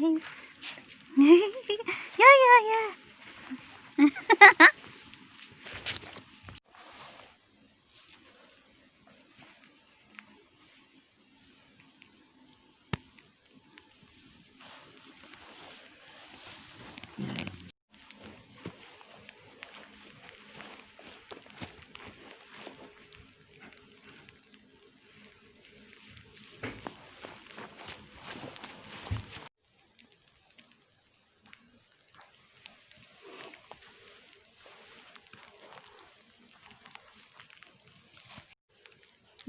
Yeah, yeah, yeah.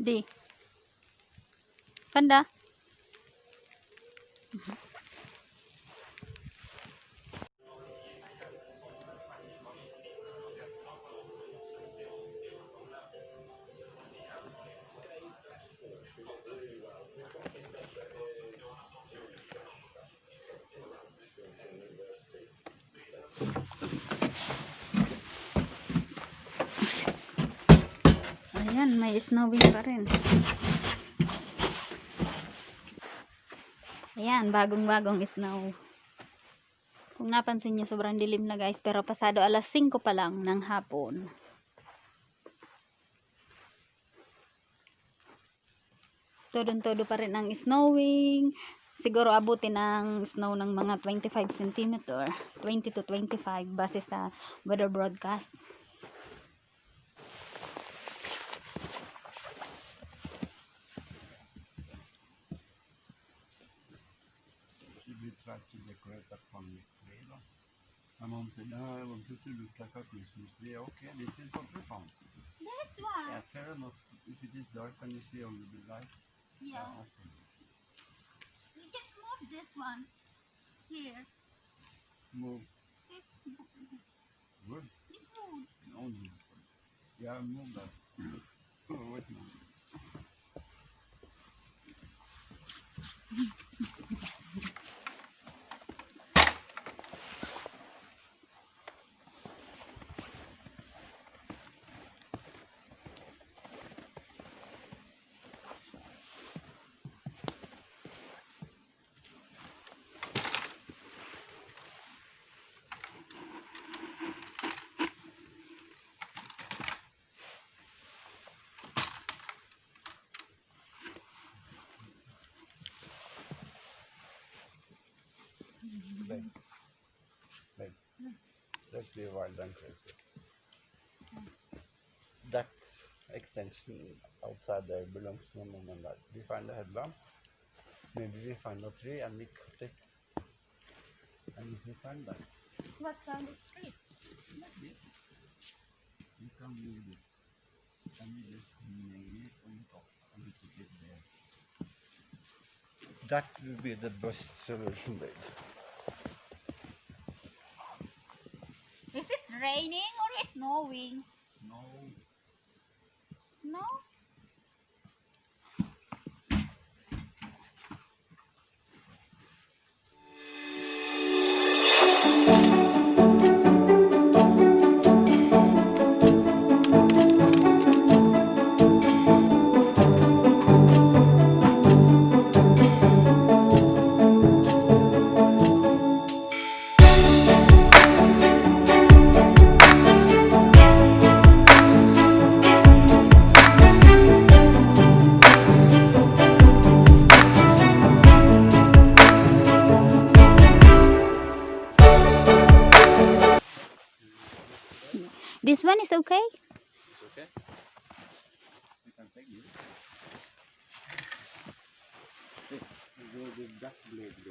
Di. Panda. Ayan, may snowing pa rin. Ayan, bagong-bagong snow. Kung napansin niyo, sobrang dilim na guys. Pero pasado alas 5 pa lang ng hapon. Todo-todo pa rin ang snowing. Siguro abutin ang snow ng mga 25 cm. 20 to 25 base sa weather broadcast. Vi try to decorate that one with tree. My mom said, no, I want you to look like a Christmas tree. Okay, this is what we found. This one? Yeah, fair enough. If it is dark, can you see only the light? Yeah. Okay. We just move this one here. Move. This Good. wood. No need. Yeah, move that. Oh, wait a minute. Babe, let's be wild and crazy. That extension outside there belongs to mom and dad. We find a headlamp, maybe we find a tree and we cut it. And if we find that, What kind of tree? we can leave it. And we just nail it on top and we put it there. That will be the best solution, babe. Is it raining or snowing? No. Snow? This one is okay? Okay? You can take it. Go with that blade go.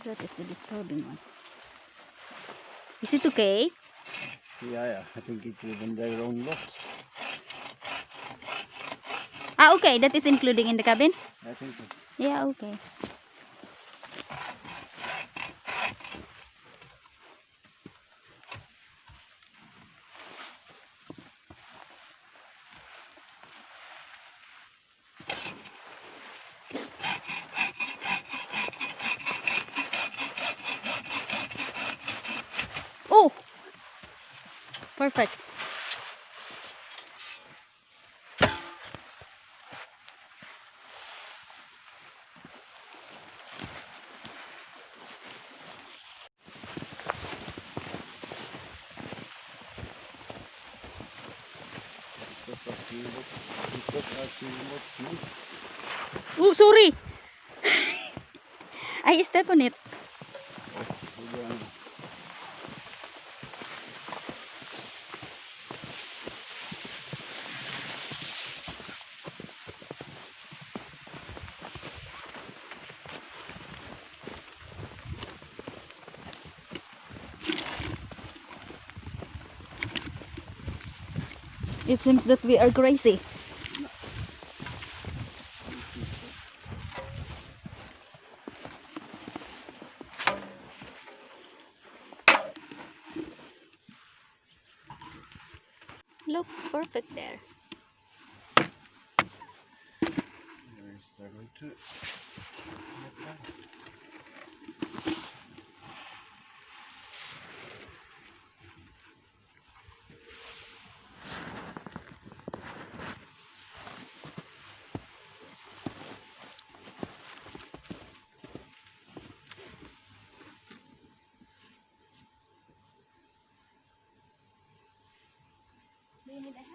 That is the disturbing one. Is it okay? Yeah, I think it's even their own lot. Okay, that is including in the cabin? I think so. Yeah, okay. Oh! Perfect. Oh, sorry! I step on it. It seems that we are crazy. Look, perfect there. We're struggling to get that. Do you need a hand?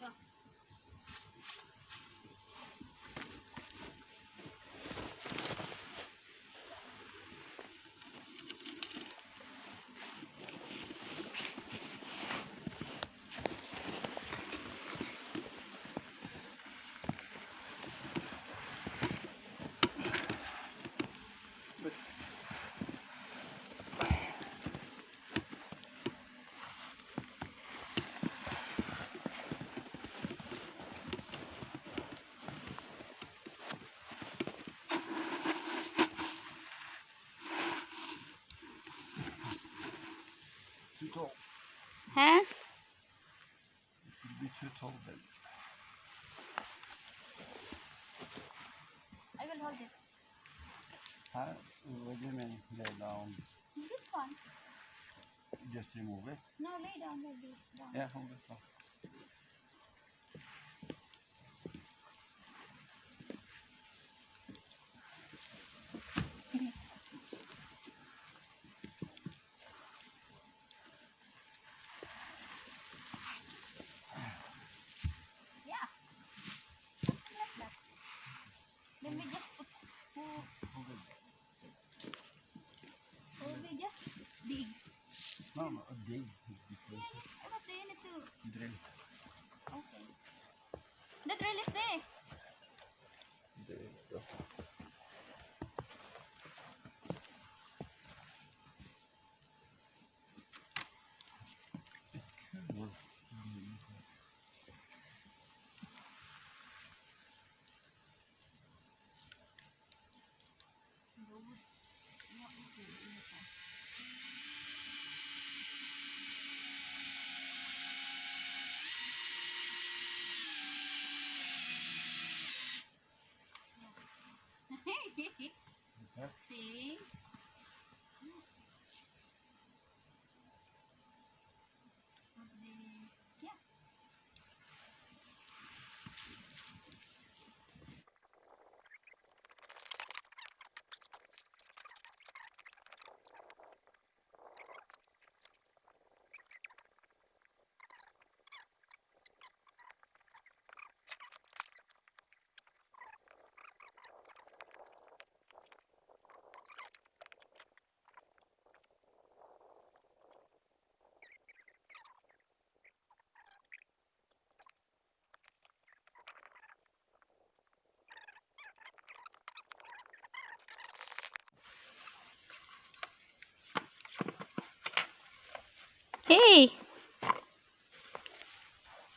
Yeah. Too tall. Huh? It would be too tall then. I will hold it. Huh? What do you mean? Lay down. This one. Just remove it. No, lay down like this. Down. Yeah, hold this one. Yeah. Something like that. Then we just put. Hold it. Or we just dig. No, no, a dig is different. I thought they need to. Drill. Okay. The drill is there. There you go. Cool. Okay. See? Yeah. Hey!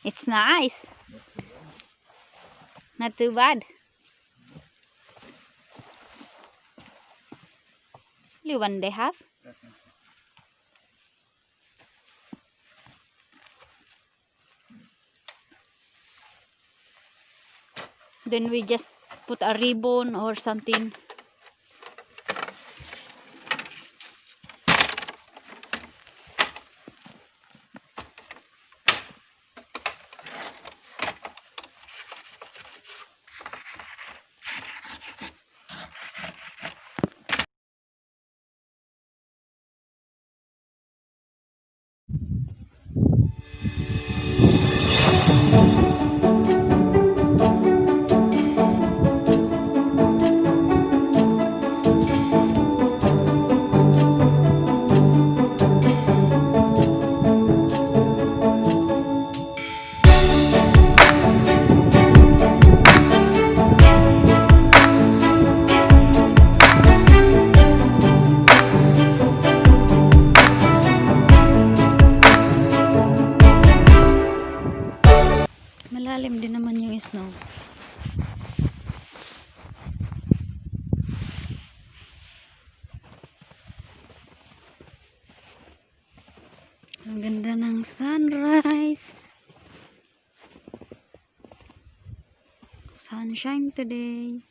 It's nice. Not too bad. Only one they have. Then we just put a ribbon or something. Malalim din naman yung snow. Ang ganda ng sunrise. Sunshine today.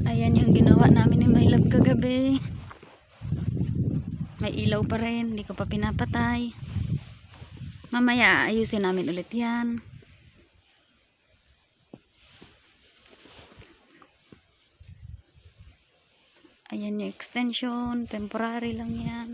Ayan yung ginawa namin ni My Love kagabi. May ilaw pa rin, hindi ko pa pinapatay. Mamaya ayusin namin ulit yan. Ayan yung extension, temporary lang yan.